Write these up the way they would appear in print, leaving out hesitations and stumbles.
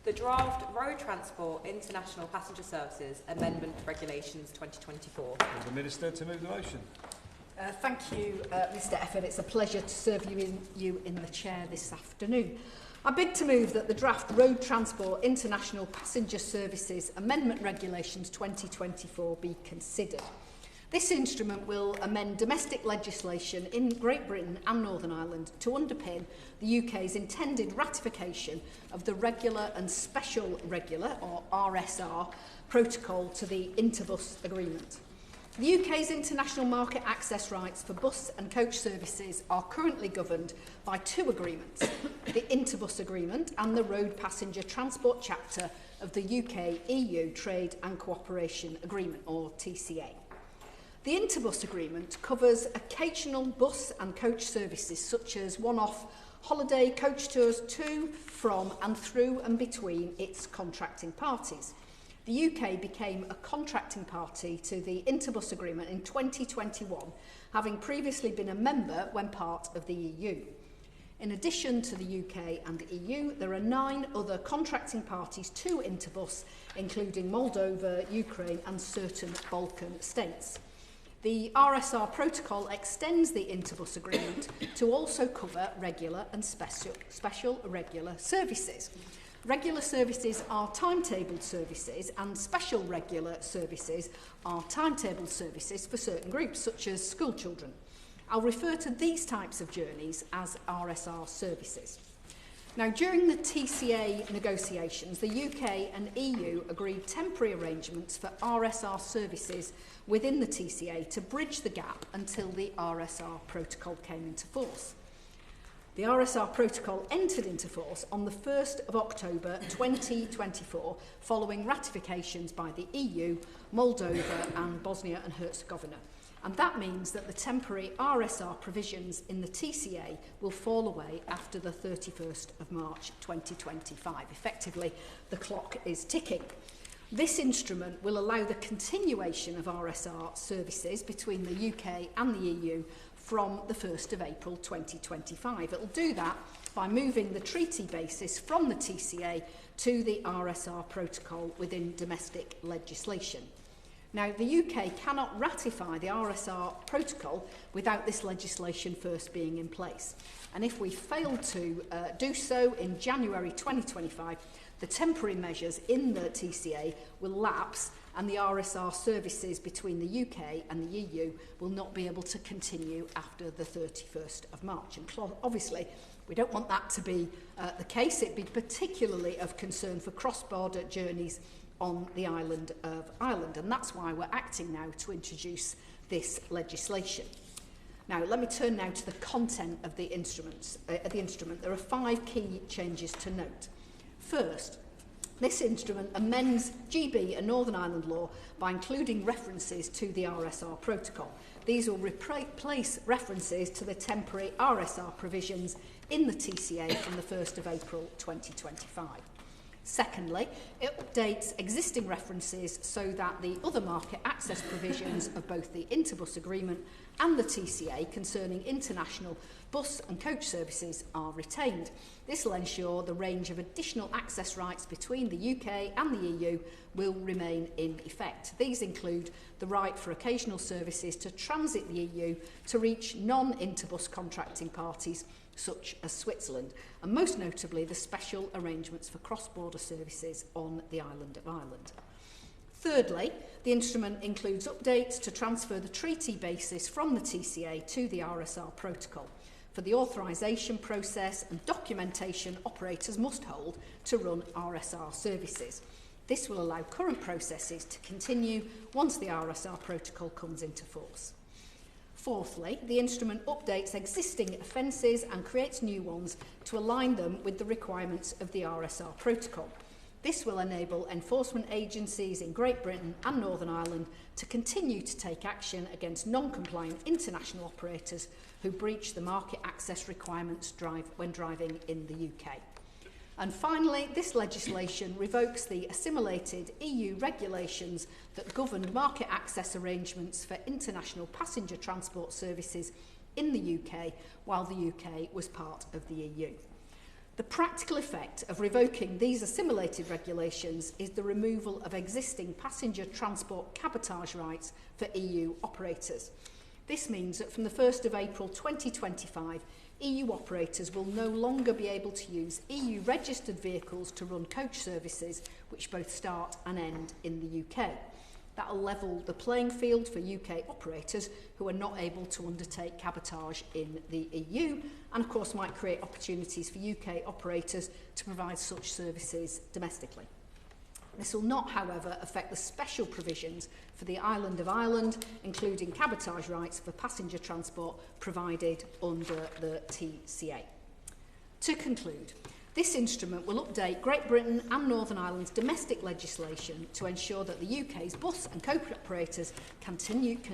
the draft Road Transport International Passenger Services Amendment Regulations 2024. Will the Minister to move the motion? Thank you, Mr Efford. It's a pleasure to serve you in the chair this afternoon. I beg to move that the draft Road Transport International Passenger Services Amendment Regulations 2024 be considered. This instrument will amend domestic legislation in Great Britain and Northern Ireland to underpin the UK's intended ratification of the Regular and Special Regular, or RSR, protocol to the Interbus Agreement. The UK's international market access rights for bus and coach services are currently governed by two agreements, the Interbus Agreement and the Road Passenger Transport Chapter of the UK-EU Trade and Cooperation Agreement, or TCA. The Interbus Agreement covers occasional bus and coach services such as one-off holiday coach tours to, from and through and between its contracting parties. The UK became a contracting party to the Interbus Agreement in 2021, having previously been a member when part of the EU. In addition to the UK and the EU, there are 9 other contracting parties to Interbus, including Moldova, Ukraine and certain Balkan states. The RSR protocol extends the Interbus Agreement to also cover regular and special regular services. Regular services are timetabled services and special regular services are timetabled services for certain groups, such as school children. I'll refer to these types of journeys as RSR services. Now, during the TCA negotiations, the UK and EU agreed temporary arrangements for RSR services within the TCA to bridge the gap until the RSR protocol came into force. The RSR protocol entered into force on the 1st of October 2024 following ratifications by the EU, Moldova and Bosnia and Herzegovina. And that means that the temporary RSR provisions in the TCA will fall away after the 31st of March 2025. Effectively, the clock is ticking. This instrument will allow the continuation of RSR services between the UK and the EU from the 1st of April 2025. It will do that by moving the treaty basis from the TCA to the RSR protocol within domestic legislation. Now, the UK cannot ratify the RSR protocol without this legislation first being in place. And if we fail to do so in January 2025, the temporary measures in the TCA will lapse and the RSR services between the UK and the EU will not be able to continue after the 31st of March. And obviously, we don't want that to be the case. It'd be particularly of concern for cross-border journeys on the island of Ireland, and that's why we're acting now to introduce this legislation. Now, let me turn now to the content of the instrument. There are 5 key changes to note. First, this instrument amends GB and Northern Ireland law by including references to the RSR protocol. These will replace references to the temporary RSR provisions in the TCA from the 1st of April 2025. Secondly, it updates existing references so that the other market access provisions of both the Interbus Agreement and the TCA concerning international bus and coach services are retained. This will ensure the range of additional access rights between the UK and the EU will remain in effect. These include the right for occasional services to transit the EU to reach non-Interbus contracting parties such as Switzerland, and most notably the special arrangements for cross-border services on the island of Ireland. Thirdly, the instrument includes updates to transfer the treaty basis from the TCA to the RSR protocol for the authorisation process and documentation operators must hold to run RSR services. This will allow current processes to continue once the RSR protocol comes into force. Fourthly, the instrument updates existing offences and creates new ones to align them with the requirements of the RSR protocol. This will enable enforcement agencies in Great Britain and Northern Ireland to continue to take action against non-compliant international operators who breach the market access requirements when driving in the UK. And finally, this legislation revokes the assimilated EU regulations that governed market access arrangements for international passenger transport services in the UK while the UK was part of the EU. The practical effect of revoking these assimilated regulations is the removal of existing passenger transport cabotage rights for EU operators. This means that from the 1st of April 2025, EU operators will no longer be able to use EU-registered vehicles to run coach services which both start and end in the UK. That will level the playing field for UK operators who are not able to undertake cabotage in the EU, and of course might create opportunities for UK operators to provide such services domestically. This will not, however, affect the special provisions for the island of Ireland, including cabotage rights for passenger transport provided under the TCA. To conclude, this instrument will update Great Britain and Northern Ireland's domestic legislation to ensure that the UK's bus and coach operators can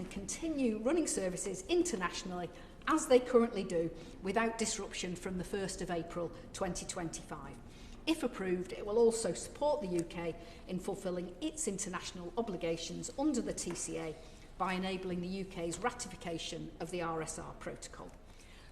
continue running services internationally as they currently do without disruption from the 1st of April 2025. If approved, it will also support the UK in fulfilling its international obligations under the TCA by enabling the UK's ratification of the RSR protocol.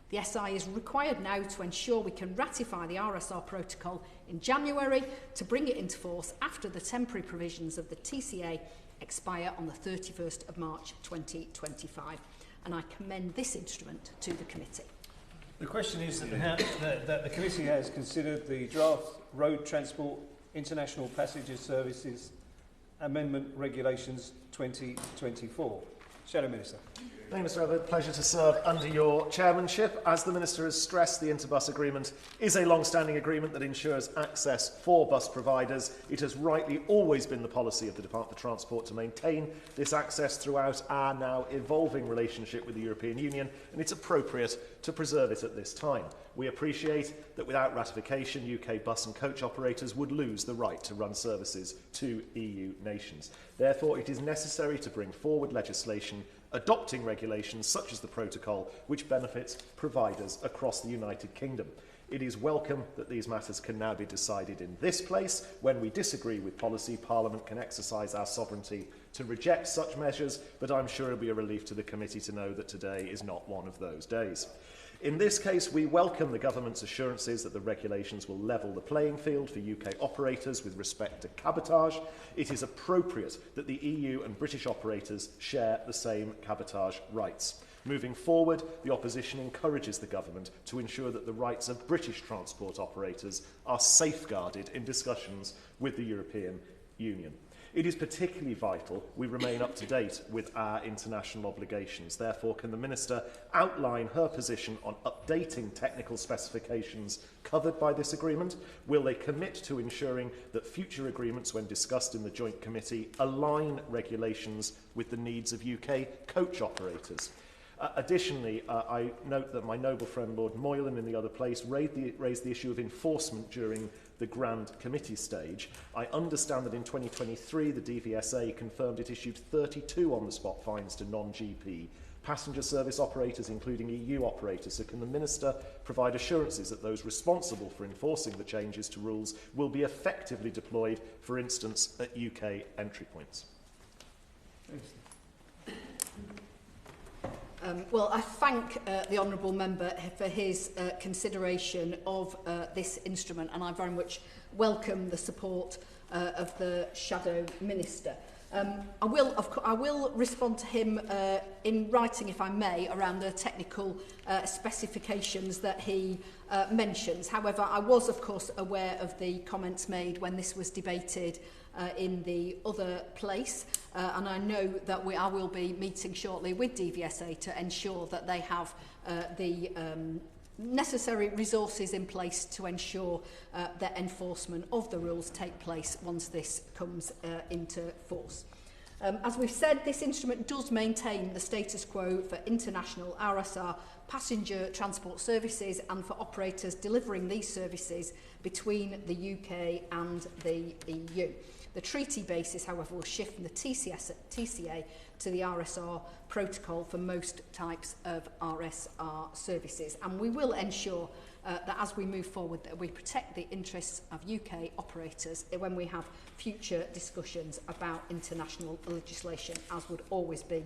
The SI is required now to ensure we can ratify the RSR protocol in January to bring it into force after the temporary provisions of the TCA expire on the 31st of March 2025. And I commend this instrument to the committee. The question is that the committee has considered the draft Road Transport International Passenger Services Amendment Regulations 2024. Shadow Minister. Thank you, Mr. Everett. Pleasure to serve under your chairmanship. As the Minister has stressed, the Interbus Agreement is a long-standing agreement that ensures access for bus providers. It has rightly always been the policy of the Department of Transport to maintain this access throughout our now evolving relationship with the European Union, and it's appropriate to preserve it at this time. We appreciate that without ratification, UK bus and coach operators would lose the right to run services to EU nations. Therefore, it is necessary to bring forward legislation adopting regulations such as the protocol which benefits providers across the United Kingdom. It is welcome that these matters can now be decided in this place. When we disagree with policy, Parliament can exercise our sovereignty to reject such measures, but I'm sure it will be a relief to the committee to know that today is not one of those days. In this case, we welcome the government's assurances that the regulations will level the playing field for UK operators with respect to cabotage. It is appropriate that the EU and British operators share the same cabotage rights. Moving forward, the opposition encourages the government to ensure that the rights of British transport operators are safeguarded in discussions with the European Union. It is particularly vital we remain up to date with our international obligations. Therefore, can the Minister outline her position on updating technical specifications covered by this agreement? Will they commit to ensuring that future agreements, when discussed in the Joint Committee, align regulations with the needs of UK coach operators? Additionally, I note that my noble friend Lord Moylan in the other place raised the issue of enforcement during the Grand Committee stage. I understand that in 2023 the DVSA confirmed it issued 32 on-the-spot fines to non-GP passenger service operators, including EU operators. So can the Minister provide assurances that those responsible for enforcing the changes to rules will be effectively deployed, for instance, at UK entry points? Well, I thank the Honourable Member for his consideration of this instrument, and I very much welcome the support of the Shadow Minister. I will respond to him in writing, if I may, around the technical specifications that he mentions. However, I was, of course, aware of the comments made when this was debated in the other place, and I know that I will be meeting shortly with DVSA to ensure that they have the necessary resources in place to ensure that enforcement of the rules take place once this comes into force. As we've said, this instrument does maintain the status quo for international RSR passenger transport services and for operators delivering these services between the UK and the EU. The treaty basis, however, will shift from the TCA to the RSR protocol for most types of RSR services. And we will ensure that as we move forward, that we protect the interests of UK operators when we have future discussions about international legislation, as would always be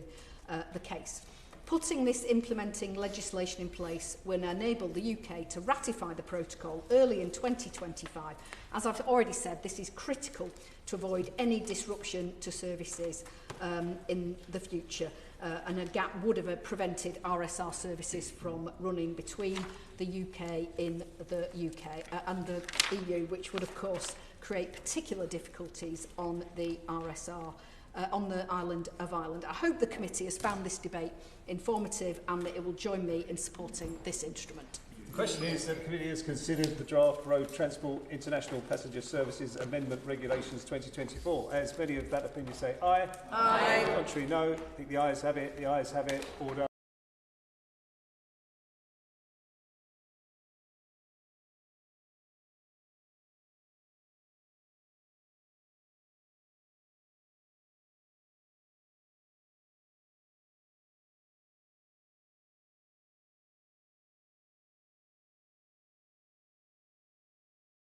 the case. Putting this implementing legislation in place will enable the UK to ratify the protocol early in 2025. As I've already said, this is critical to avoid any disruption to services in the future, and a gap would have prevented RSR services from running between the UK and the EU, which would of course create particular difficulties on the RSR on the island of Ireland. I hope the committee has found this debate informative and that it will join me in supporting this instrument. The question is that the committee has considered the draft Road Transport International Passenger Services Amendment Regulations 2024. As many of that opinion say aye. Aye. Contrary no. I think the ayes have it. The ayes have it. Order.